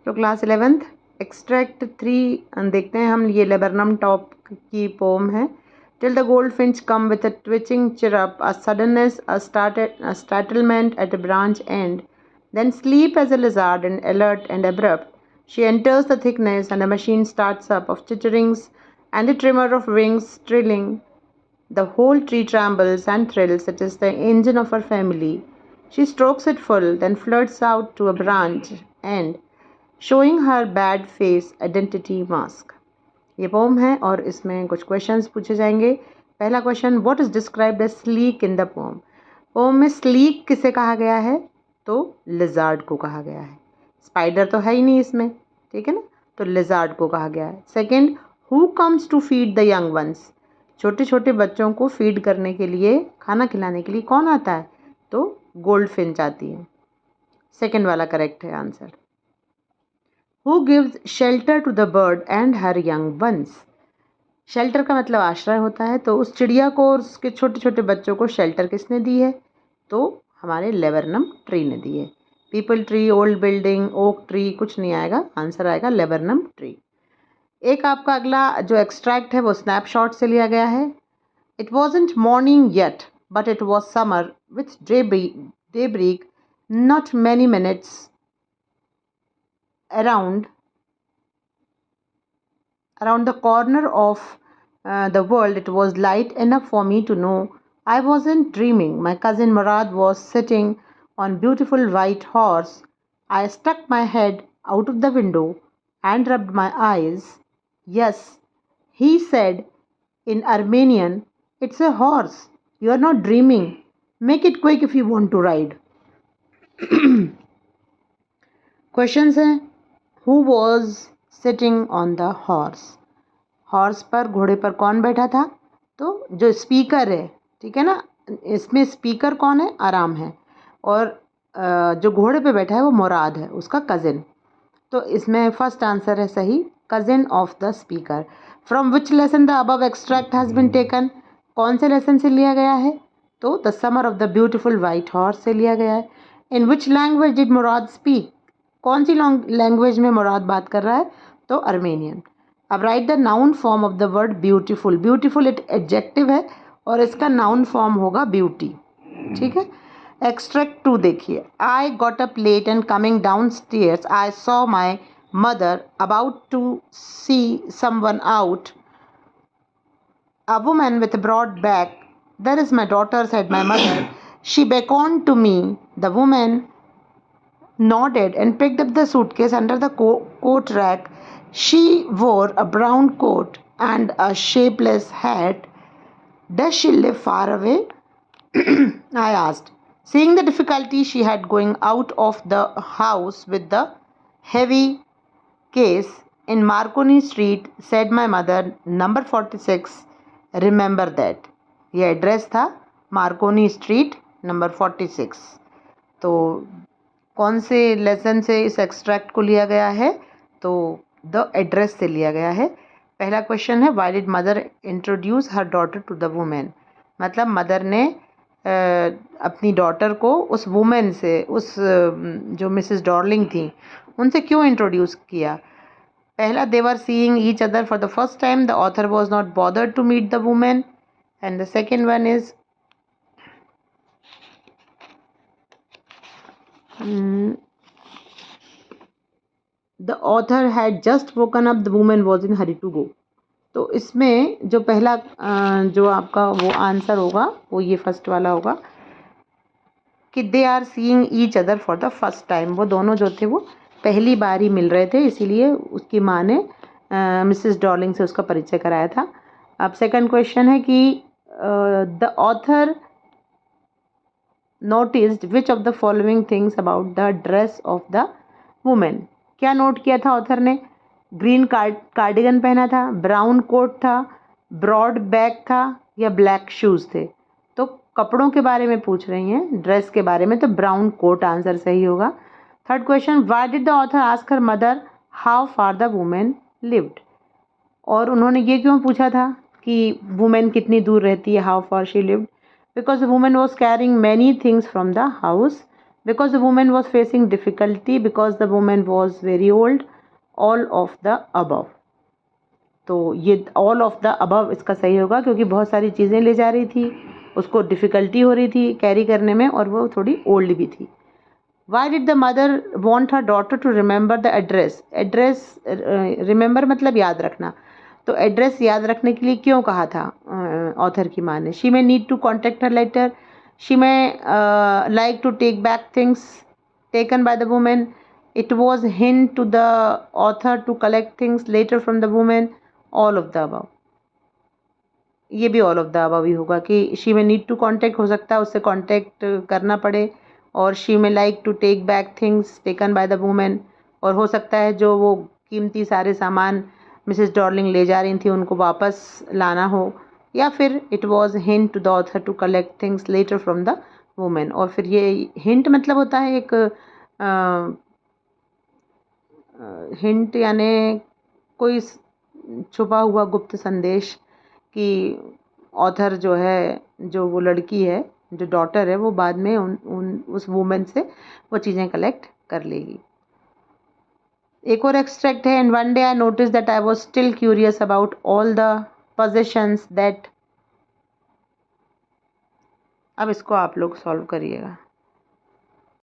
तो class 11th extract 3 देखते हैं हम। ये लेबरनम टॉप की पोम है। Till the goldfinch come with a twitching chirp, a suddenness, a startlement at a branch end, then sleep as a lizard and alert and abrupt. She enters the thickness and a machine starts up of chitterings and a tremor of wings trilling. The whole tree trembles and thrills. It is the engine of her family. She strokes it full, then flirts out to a branch end, showing her bad face identity mask. ये poem है और इसमें कुछ questions पूछे जाएंगे। पहला question, what is described as sleek in the poem. Poem में sleek किसे कहा गया है? तो लिजार्ड को कहा गया है। स्पाइडर तो है ही नहीं इसमें, ठीक है ना, तो लिजार्ड को कहा गया है। Second, who comes to feed the young ones. छोटे छोटे बच्चों को फीड करने के लिए, खाना खिलाने के लिए कौन आता है? तो गोल्डफिंच आती है। सेकंड वाला करेक्ट है answer. Who gives shelter to the bird and her young ones? Shelter का मतलब आश्रय होता है, तो उस चिड़िया को और उसके छोटे छोटे बच्चों को शेल्टर किसने दी है? तो हमारे लेबरनम ट्री ने दी है। People tree, old building, oak tree कुछ नहीं आएगा, आंसर आएगा लेबरनम ट्री। एक आपका अगला जो एक्सट्रैक्ट है वो स्नैपशॉट से लिया गया है। It wasn't morning yet but it was summer with daybreak not many minutes around the corner of the world. It was light enough for me to know I wasn't dreaming. My cousin Murad was sitting on beautiful white horse. I stuck my head out of the window and rubbed my eyes. Yes, he said in Armenian, it's a horse. You are not dreaming. Make it quick if you want to ride. Questions हैं, who was sitting on the horse? Horse पर, घोड़े पर कौन बैठा था? तो जो speaker है, ठीक है ना, इसमें स्पीकर कौन है? आराम है। और जो घोड़े पे बैठा है वो मुराद है, उसका कज़िन। तो इसमें फर्स्ट आंसर है सही, cousin of the speaker. From which lesson the above extract has been taken. कौन से लेसन से लिया गया है? तो the summer of the beautiful white horse से लिया गया है। In which language did Mourad speak. कौन सी लैंग्वेज में मुराद बात कर रहा है? तो अर्मेनियन। अब right the noun form of the word beautiful. Beautiful एक एडजेक्टिव है और इसका नाउन फॉर्म होगा ब्यूटी, ठीक है। एक्सट्रैक्ट 2 देखिए। I got up late and coming down stairs I saw my mother about to see someone out, a woman with a broad back. There is my daughter, said my mother. She beckoned to me. The woman nodded and picked up the suitcase under the coat rack. She wore a brown coat and a shapeless hat. Does she live far away? I asked, seeing the difficulty she had going out of the house with the heavy case. In Marconi Street, said my mother, number 46. Remember that. ये address था Markovnikov street number 46। तो कौन से lesson से इस extract को लिया गया है? तो द एड्रेस से लिया गया है। पहला क्वेश्चन है, why did mother introduce her daughter to the women. मतलब मदर ने अपनी डॉटर को उस वुमेन से, उस जो मिसेस डॉर्लिंग थी, उनसे क्यों इंट्रोड्यूस किया? पहला, they were seeing each other for the first time. The author was not bothered to meet the woman. And the second one is the author had just woken up. The woman was in hurry to go. तो इसमें जो पहला जो आपका वो answer होगा वो ये फर्स्ट वाला होगा कि they are seeing each other for the first time. वो दोनों जो थे वो पहली बार ही मिल रहे थे, इसीलिए उसकी माँ ने मिसेस डॉर्लिंग से उसका परिचय कराया था। अब सेकंड क्वेश्चन है कि the author noticed which of the following things about the dress of the women. क्या नोट किया था ऑथर ने? ग्रीन कार्डिगन पहना था, ब्राउन कोट था, ब्रॉड बैक था या ब्लैक शूज़ थे। तो कपड़ों के बारे में पूछ रही हैं, ड्रेस के बारे में, तो ब्राउन कोट आंसर सही होगा। Third question, why did the author ask her mother how far the women lived. और उन्होंने ये क्यों पूछा था कि वुमेन कितनी दूर रहती है, how far she lived. Because the women was carrying many things from the house. Because the women was facing difficulty, because the women was very old, all of the above. तो ये all of the above इसका सही होगा, क्योंकि बहुत सारी चीज़ें ले जा रही थी, उसको डिफ़िकल्टी हो रही थी कैरी करने में, और वो थोड़ी ओल्ड भी थी। Why did the mother want her daughter to remember the address? Address remember मतलब याद रखना, तो एड्रेस याद रखने के लिए क्यों कहा था ऑथर की माँ ने? She may need to contact her later, she may like to take back things taken by the women, it was hint to the author to collect things later from the women, all of the above. ये भी all of the above ही होगा कि she may need to contact हो सकता है उससे contact करना पड़े, और she may like to take back things taken by the women, और हो सकता है जो वो कीमती सारे सामान मिसेस डॉर्लिंग ले जा रही थी उनको वापस लाना हो, या फिर it was hint to the author to collect things later from the women. और फिर ये हिंट मतलब होता है एक हिंट यानी कोई छुपा हुआ गुप्त संदेश, कि ऑथर जो है, जो वो लड़की है, जो डॉटर है, वो बाद में उस वुमेन से वो चीज़ें कलेक्ट कर लेगी। एक और एक्सट्रैक्ट है, and one day I notice that I was still curious about all the possessions that. अब इसको आप लोग सॉल्व करिएगा।